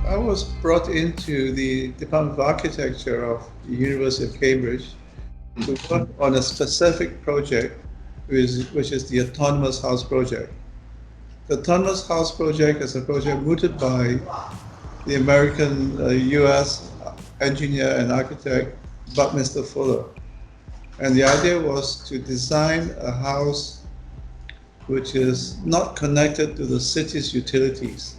I was brought into the Department of Architecture of the University of Cambridge to work on a specific project, which is the Autonomous House Project. The Autonomous House Project is a project mooted by the American US engineer and architect Buckminster Fuller. And the idea was to design a house which is not connected to the city's utilities.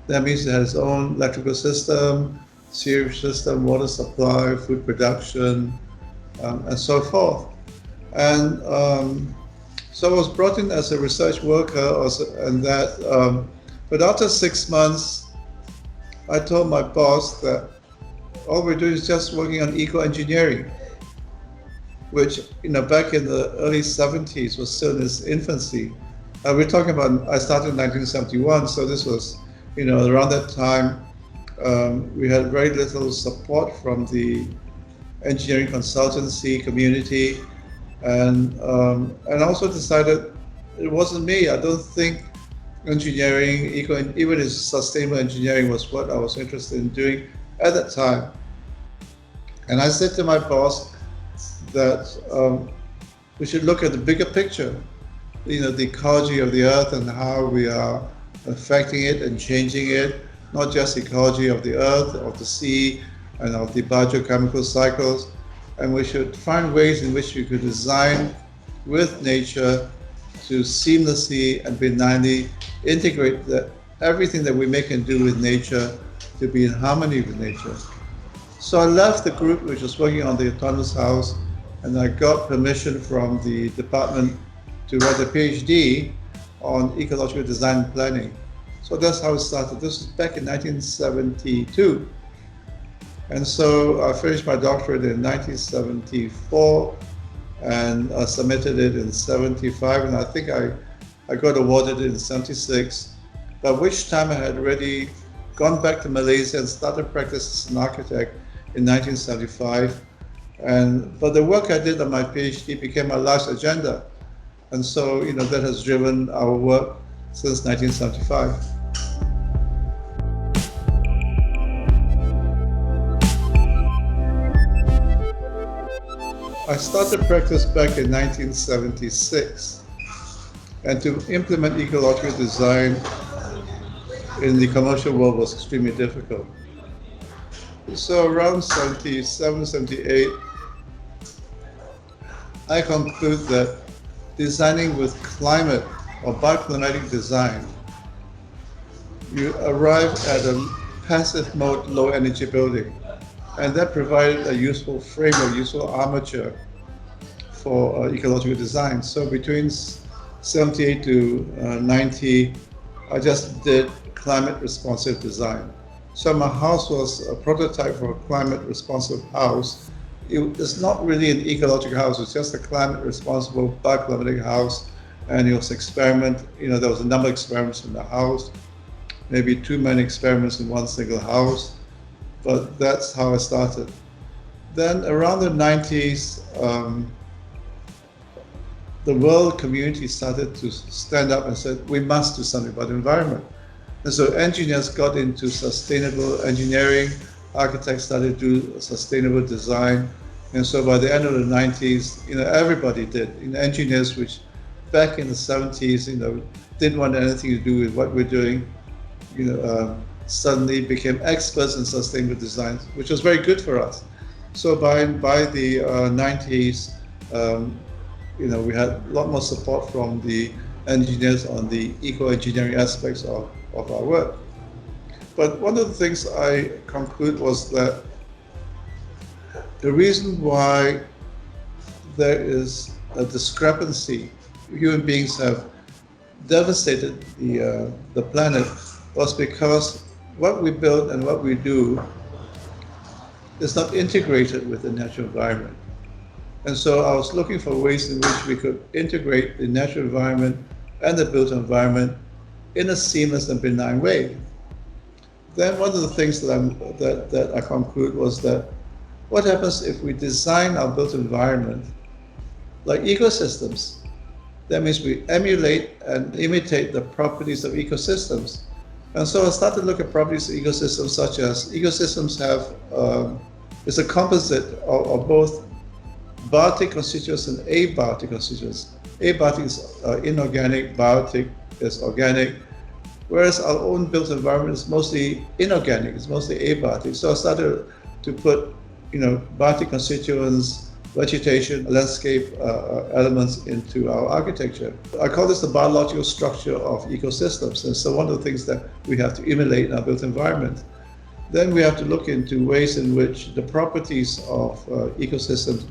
That means it has its own electrical system, sewage system, water supply, food production, and so forth. And so I was brought in as a research worker, but after 6 months, I told my boss that all we're doing is just working on eco-engineering, which back in the early 70s was still in its infancy. We're talking about, I started in 1971, so this was, around that time, we had very little support from the engineering consultancy community, and also decided it wasn't me. I don't think engineering, even as sustainable engineering, was what I was interested in doing at that time. And I said to my boss that we should look at the bigger picture, the ecology of the earth and how we are affecting it and changing it, not just ecology of the earth, of the sea, and of the biochemical cycles. And we should find ways in which we could design with nature to seamlessly and benignly integrate everything that we make and do with nature to be in harmony with nature. So I left the group which was working on the autonomous house, and I got permission from the department to write a PhD on ecological design and planning. So that's how it started. This was back in 1972. And so I finished my doctorate in 1974 and I submitted it in 75, and I think I got awarded it in 76, by which time I had already gone back to Malaysia and started practice as an architect in 1975. But the work I did on my PhD became my life's agenda. And so, that has driven our work since 1975. I started practice back in 1976, and to implement ecological design in the commercial world was extremely difficult. So around 77, 78, I conclude that designing with climate or bioclimatic design, you arrive at a passive mode low energy building, and that provided a useful frame or useful armature for ecological design. So between 78 to 90, I just did climate responsive design. So my house was a prototype for a climate responsive house. It's not really an ecological house, it's just a climate responsible bioclimatic house. And it was experiment, there was a number of experiments in the house, maybe too many experiments in one single house, but that's how I started. Then around the 90s, the world community started to stand up and said, we must do something about the environment. And so engineers got into sustainable engineering, architects started to do sustainable design. And so by the end of the 90s, everybody did. Engineers, which back in the 70s, didn't want anything to do with what we're doing, suddenly became experts in sustainable design, which was very good for us. So by the 90s, we had a lot more support from the engineers on the eco-engineering aspects of our work. But one of the things I conclude was that the reason why there is a discrepancy, human beings have devastated the planet, was because what we build and what we do is not integrated with the natural environment. And so I was looking for ways in which we could integrate the natural environment and the built environment in a seamless and benign way. Then one of the things that I conclude was that what happens if we design our built environment like ecosystems? That means we emulate and imitate the properties of ecosystems. And so I started to look at properties of ecosystems, such as ecosystems have, it's a composite of both biotic constituents and abiotic constituents. Abiotic is inorganic, biotic is organic, whereas our own built environment is mostly inorganic, it's mostly abiotic. So I started to put, biotic constituents, vegetation, landscape elements into our architecture. I call this the biological structure of ecosystems. And so one of the things that we have to emulate in our built environment. Then we have to look into ways in which the properties of ecosystems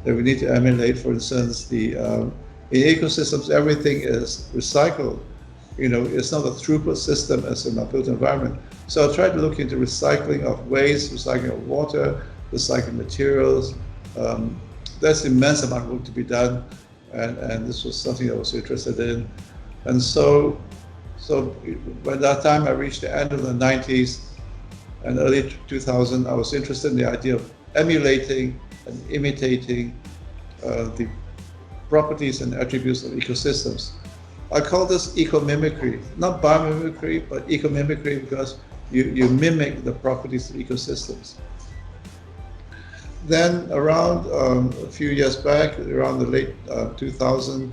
that we need to emulate, for instance, in ecosystems, everything is recycled. It's not a throughput system as in our built environment. So I tried to look into recycling of waste, recycling of water, recycling materials. There's immense amount of work to be done, and this was something I was interested in. And so by that time I reached the end of the 90s and early 2000, I was interested in the idea of emulating and imitating the properties and attributes of ecosystems. I call this eco-mimicry, not biomimicry, but eco-mimicry, because you mimic the properties of ecosystems. Then around a few years back, around the late 2000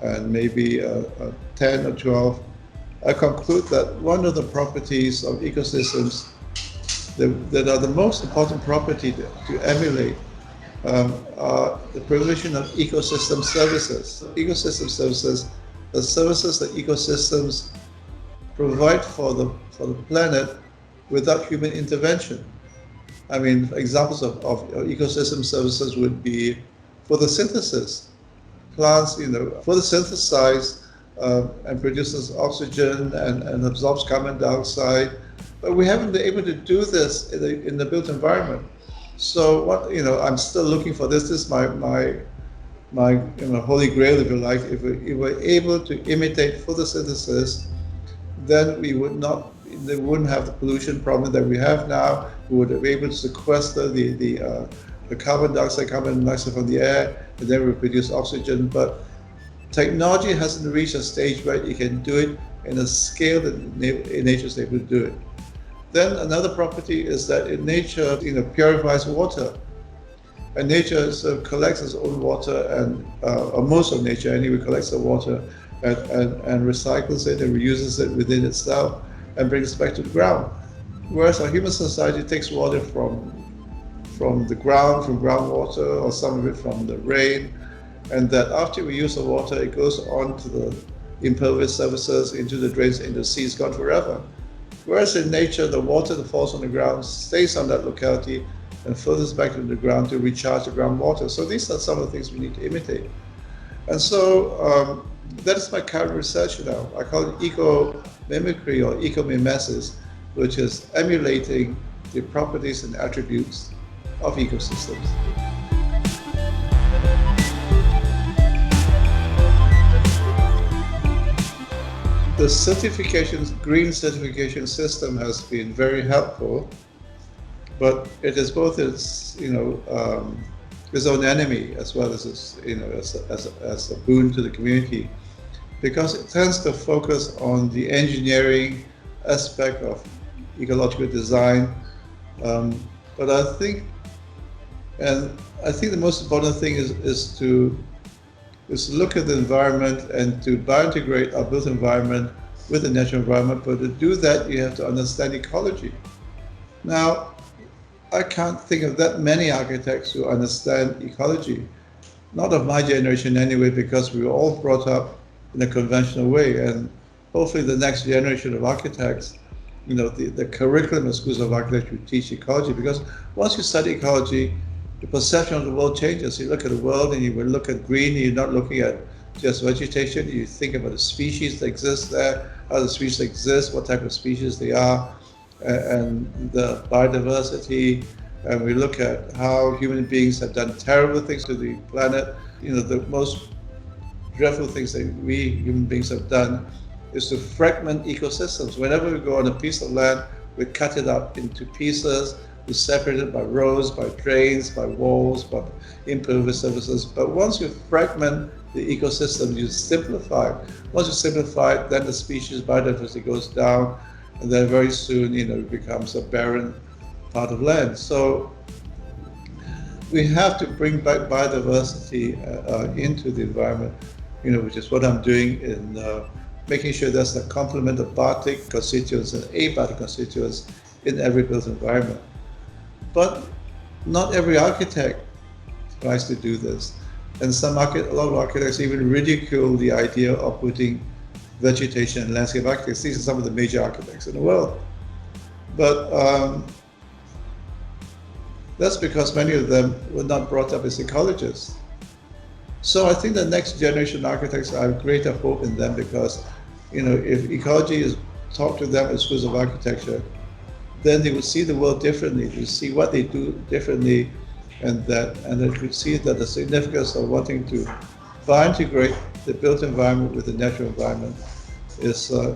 and maybe 10 or 12, I conclude that one of the properties of ecosystems that are the most important property to emulate are the provision of ecosystem services. Ecosystem services are services that ecosystems provide for the planet without human intervention. I mean, examples of ecosystem services would be photosynthesis. Plants, photosynthesize and produces oxygen and absorbs carbon dioxide. But we haven't been able to do this in the built environment. So I'm still looking for this. This is my holy grail, if you like. If we were able to imitate photosynthesis, then we wouldn't have the pollution problem that we have now. We would be able to sequester the carbon dioxide from the air, and then we produce oxygen. But technology hasn't reached a stage where you can do it in a scale that nature is able to do it. Then another property is that in nature, purifies water. And nature collects its own water, or most of nature anyway, collects the water and recycles it and reuses it within itself and brings it back to the ground. Whereas our human society takes water from the ground, from groundwater, or some of it from the rain, and that after we use the water, it goes on to the impervious surfaces, into the drains, into the seas, gone forever. Whereas in nature, the water that falls on the ground stays on that locality and filters back into the ground to recharge the groundwater. So these are some of the things we need to imitate. And so that is my current research now. I call it eco-mimicry or eco-mimesis, which is emulating the properties and attributes of ecosystems. The green certification system has been very helpful, but it is both its own enemy as well as as a boon to the community, because it tends to focus on the engineering aspect of ecological design. But I think the most important thing is to look at the environment and to biointegrate our built environment with the natural environment. But to do that, you have to understand ecology. Now, I can't think of that many architects who understand ecology, not of my generation anyway, because we were all brought up in a conventional way. And hopefully the next generation of architects, the curriculum of schools of architecture will teach ecology, because once you study ecology, the perception of the world changes. You look at the world and you will look at green, you're not looking at just vegetation, you think about the species that exist there, how the species exist, what type of species they are, and the biodiversity. And we look at how human beings have done terrible things to the planet. The most dreadful things that we human beings have done is to fragment ecosystems. Whenever we go on a piece of land, we cut it up into pieces, we separate it by roads, by drains, by walls, by impervious surfaces. But once you fragment the ecosystem, you simplify. Once you simplify it, then the species biodiversity goes down, and then very soon, it becomes a barren part of land. So we have to bring back biodiversity into the environment, which is what I'm doing in making sure there's a complement of biotic constituents and abiotic constituents in every built environment. But not every architect tries to do this. And a lot of architects even ridicule the idea of putting vegetation and landscape architects. These are some of the major architects in the world. But that's because many of them were not brought up as ecologists. So I think the next generation architects, I have greater hope in them because, if ecology is taught to them in schools of architecture, then they would see the world differently, they would see what they do differently, and they could see that the significance of wanting to biointegrate the built environment with the natural environment is a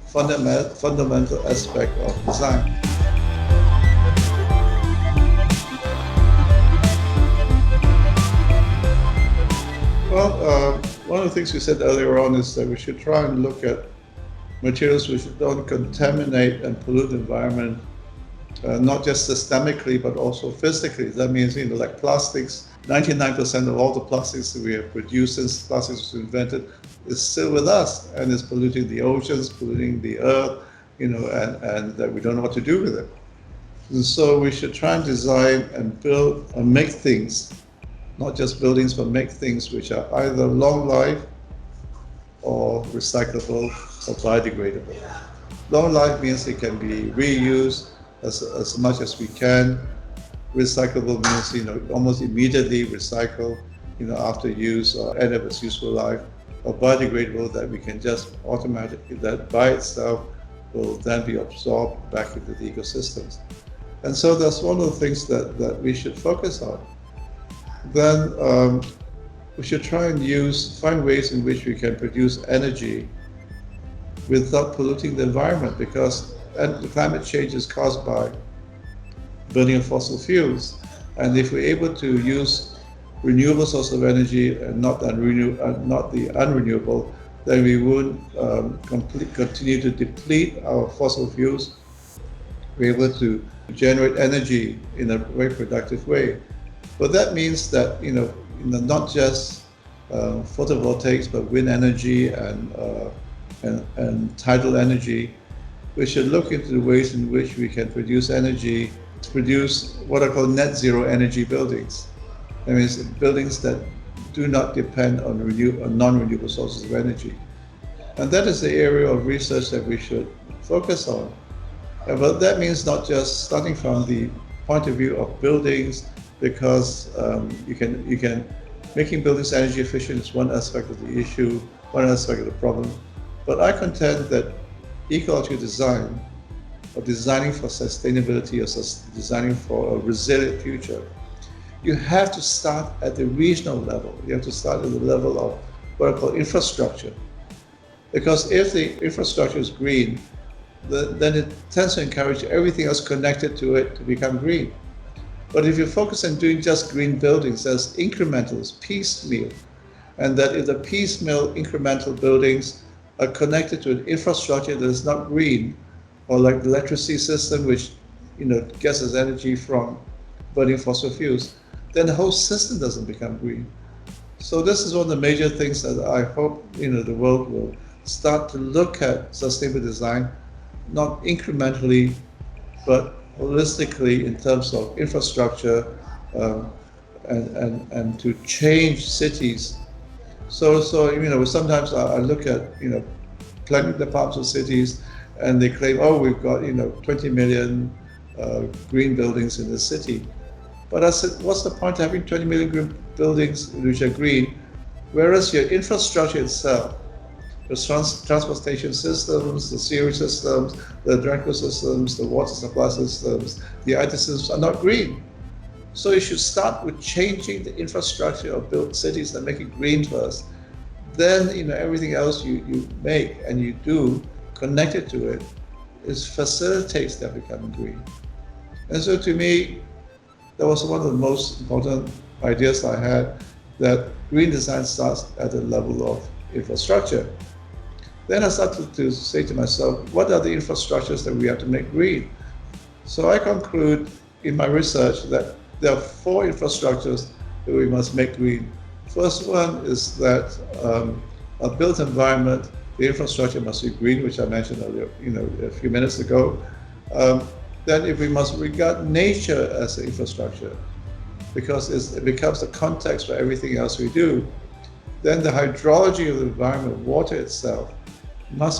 fundamental aspect of design. Well, one of the things we said earlier on is that we should try and look at materials which don't contaminate and pollute the environment, not just systemically, but also physically. That means, like plastics, 99% of all the plastics that we have produced since plastics was invented is still with us and is polluting the oceans, polluting the earth, and that we don't know what to do with it. And so we should try and design and build and make things, not just buildings, but make things which are either long life or recyclable or biodegradable. Long life means it can be reused as much as we can. Recyclable means, almost immediately recycle, after use or end of its useful life. Or biodegradable, that we can just automatically, that by itself will then be absorbed back into the ecosystems. And so that's one of the things that we should focus on. Then we should try and find ways in which we can produce energy without polluting the environment, because the climate change is caused by burning of fossil fuels. And if we're able to use renewable sources of energy and not the unrenewable, then we won't continue to deplete our fossil fuels. We're able to generate energy in a very productive way. But that means that, not just photovoltaics, but wind energy and tidal energy. We should look into the ways in which we can produce energy, produce what are called net zero energy buildings. That means buildings that do not depend on non-renewable sources of energy. And that is the area of research that we should focus on. But that means not just starting from the point of view of buildings, because making buildings energy efficient is one aspect of the issue, one aspect of the problem. But I contend that ecological design, or designing for sustainability, or designing for a resilient future, you have to start at the regional level. You have to start at the level of what I call infrastructure. Because if the infrastructure is green, then it tends to encourage everything else connected to it to become green. But if you focus on doing just green buildings as incrementals, piecemeal, and that if the piecemeal incremental buildings are connected to an infrastructure that is not green, or like the electricity system, which gets its energy from burning fossil fuels, then the whole system doesn't become green. So this is one of the major things that I hope the world will start to look at sustainable design, not incrementally, but holistically in terms of infrastructure and to change cities. So sometimes I look at planning departments of cities, and they claim, oh, we've got 20 million green buildings in the city. But I said, what's the point of having 20 million green buildings which are green, whereas your infrastructure itself, the transportation systems, the sewage systems, the drainage systems, the water supply systems, the IT systems are not green. So you should start with changing the infrastructure of built cities and make it green first. Then everything else you make and you do connected to it facilitates their becoming green. And so to me, that was one of the most important ideas I had, that green design starts at the level of infrastructure. Then I started to say to myself, what are the infrastructures that we have to make green? So I conclude in my research that there are 4 infrastructures that we must make green. First one is that a built environment, the infrastructure must be green, which I mentioned earlier, a few minutes ago. Then if we must regard nature as an infrastructure, because it becomes the context for everything else we do, then the hydrology of the environment, water itself,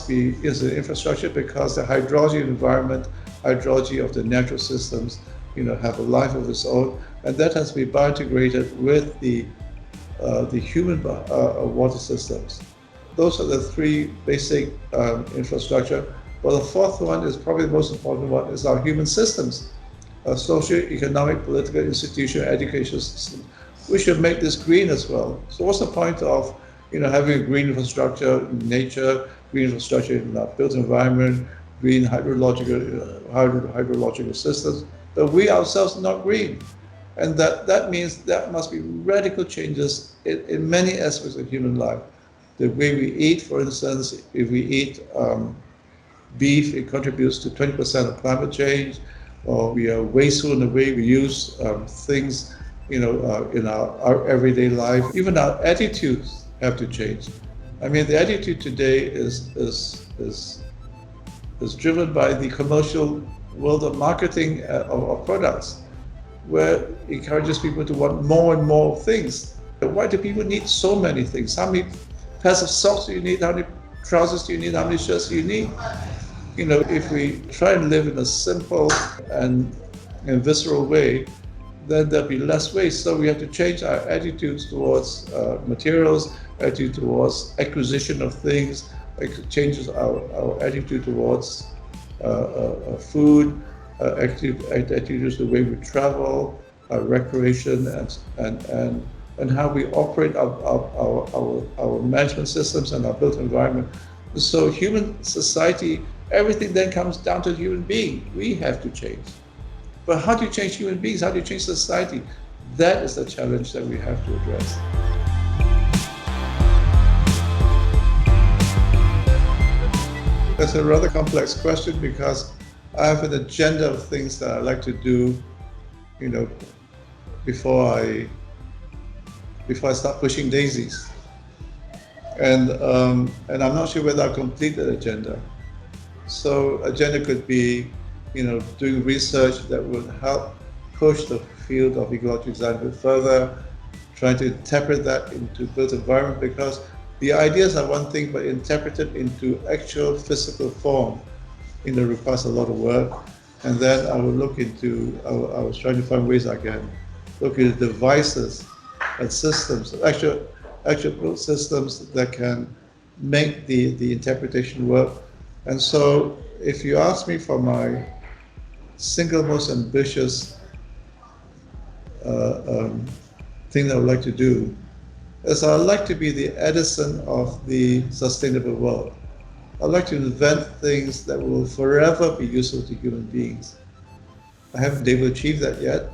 is an infrastructure, because the hydrology of the environment, hydrology of the natural systems, have a life of its own, and that has to be biointegrated with the human water systems. Those are the 3 basic infrastructure. But the 4th one is probably the most important one, is our human systems, social, economic, political, institutional, education system. We should make this green as well. So what's the point of having a green infrastructure in nature, green infrastructure in our built environment, green hydrological systems, but we ourselves are not green? And that means that must be radical changes in many aspects of human life. The way we eat, for instance, if we eat beef, it contributes to 20% of climate change, or we are wasteful in the way we use things, in our everyday life. Even our attitudes have to change. I mean, the attitude today is driven by the commercial world of marketing of products, where it encourages people to want more and more things. Why do people need so many things? How many pairs of socks do you need? How many trousers do you need? How many shirts do you need? If we try and live in a simple and visceral way, then there'll be less waste. So we have to change our attitudes towards materials, attitude towards acquisition of things, changes our attitude towards food, attitudes the way we travel, recreation, and how we operate our management systems and our built environment. So human society, everything then comes down to the human being. We have to change. But how do you change human beings? How do you change society? That is the challenge that we have to address. That's a rather complex question, because I have an agenda of things that I like to do, before I start pushing daisies. And I'm not sure whether I'll complete that agenda. So agenda could be, doing research that would help push the field of ecological design a bit further, trying to interpret that into built environment, because the ideas are one thing, but interpreted into actual physical form, requires a lot of work. And then I will look into, I was trying to find ways I can look at devices and systems, actual built systems that can make the interpretation work. And so if you ask me for my single most ambitious thing that I would like to do, is I'd like to be the Edison of the sustainable world. I'd like to invent things that will forever be useful to human beings. I haven't been able to achieve that yet.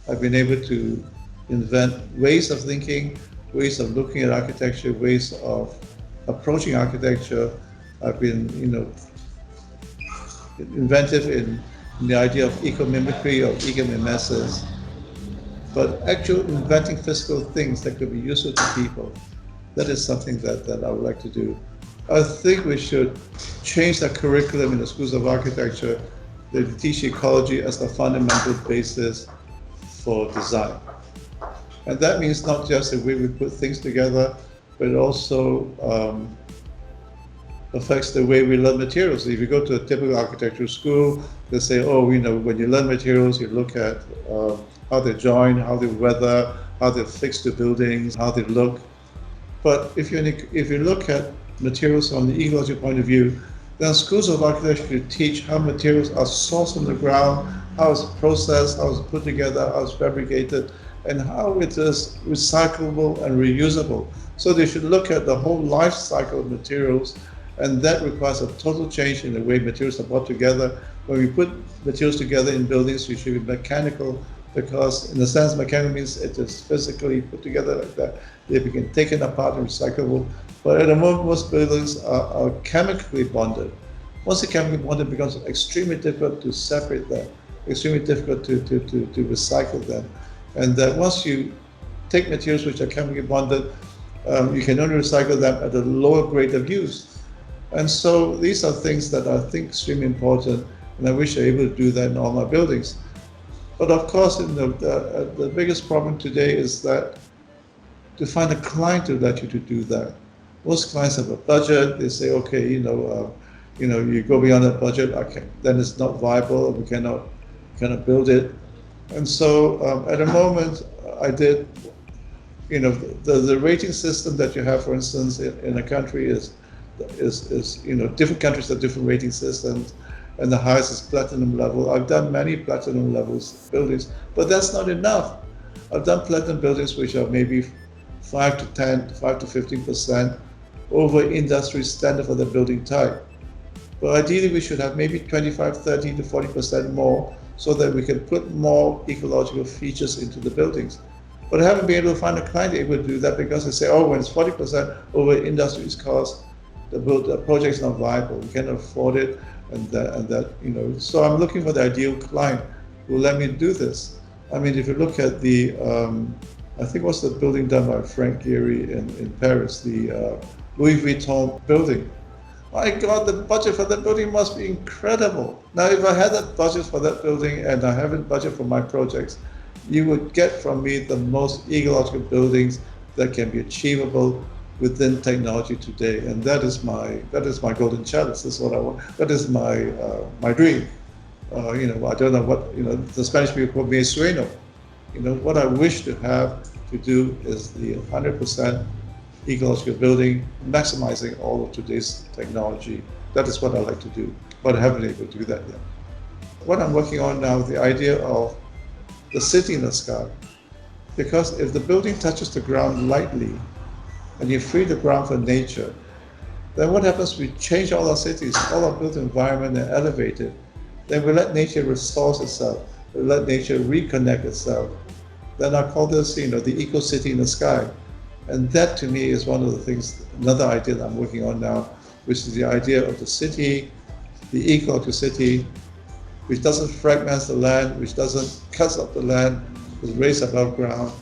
I've been able to invent ways of thinking, ways of looking at architecture, ways of approaching architecture. I've been, inventive in the idea of eco-mimicry or ecomimesis. But actual inventing physical things that could be useful to people, that is something that I would like to do. I think we should change the curriculum in the schools of architecture that teach ecology as the fundamental basis for design. And that means not just the way we put things together, but it also affects the way we learn materials. If you go to a typical architectural school, they say, when you learn materials, you look at how they join, how they weather, how they fix to buildings, how they look. But if you look at materials from the ecological point of view, then schools of architecture should teach how materials are sourced from the ground, how it's processed, how it's put together, how it's fabricated, and how it is recyclable and reusable. So they should look at the whole life cycle of materials, and that requires a total change in the way materials are brought together. When we put materials together in buildings, we should be mechanical because in a sense mechanical means it is physically put together like that. They become taken apart and recyclable. But at the moment, most buildings are chemically bonded. Once they're chemically bonded, it becomes extremely difficult to separate them, extremely difficult to recycle them. And that once you take materials which are chemically bonded, you can only recycle them at a lower grade of use. And so these are things that I think extremely important, and I wish I were able to do that in all my buildings. But of course, the biggest problem today is that to find a client to let you to do that. Most clients have a budget. They say, okay, you go beyond that budget, then it's not viable. We cannot build it. And so at the moment, I did. The rating system that you have, for instance, in a country is different countries have different rating systems, and the highest is platinum level. I've done many platinum levels buildings, but that's not enough. I've done platinum buildings which are maybe 5 to 15% over industry standard for the building type. But ideally, we should have maybe 25, 30 to 40% more, so that we can put more ecological features into the buildings. But I haven't been able to find a client able to do that, because they say, oh, when it's 40% over industry's cost, the project's not viable. We cannot afford it, and that. So I'm looking for the ideal client who will let me do this. I mean, if you look at the, I think what's the building done by Frank Gehry in Paris, the Louis Vuitton building. My God, the budget for that building must be incredible. Now, if I had that budget for that building and I haven't budget for my projects, you would get from me the most ecological buildings that can be achievable within technology today, and that is my golden chalice. This is what I want. That is my dream. I don't know what the Spanish people call me sueño. What I wish to have to do is the 100% ecological building, maximizing all of today's technology. That is what I like to do, but I haven't been able to do that yet. What I'm working on now is the idea of the city in the sky, because if the building touches the ground lightly and you free the ground for nature, then what happens? We change all our cities, all our built environment, and elevate it. Then we let nature restore itself. We let nature reconnect itself. Then I call this, the eco-city in the sky. And that to me is one of the things, another idea that I'm working on now, which is the idea of the city, the ecological city, which doesn't fragment the land, which doesn't cut up the land, is raised above ground,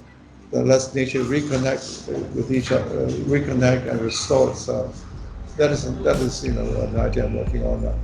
that lets nature reconnect with each other, reconnect and restore itself. That is an idea I'm working on now.